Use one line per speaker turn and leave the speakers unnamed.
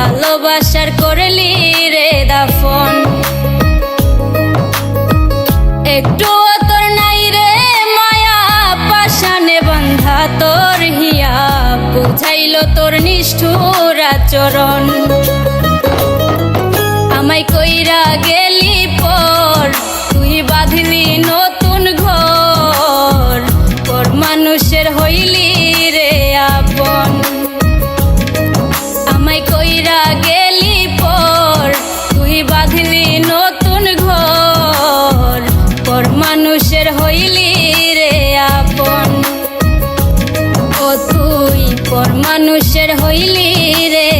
ভালোবাসার করলি রে দাফন। একটুও তোর নাই রে মায়া, পাশানে বান্ধা তোর হিয়া, বুঝাইল তোর নিষ্ঠুর আচরণ। আমায় কইরা গেলি পর, তুই বাঁধলি নতুন ঘর, পর মানুষের হইলি রে আপন। আমায় কইরা গেলি পর, তুই বাঁধলি নতুন ঘর, পর মানুষের হইলি রে আপন। ও তুই পর মানুষের হইলি রে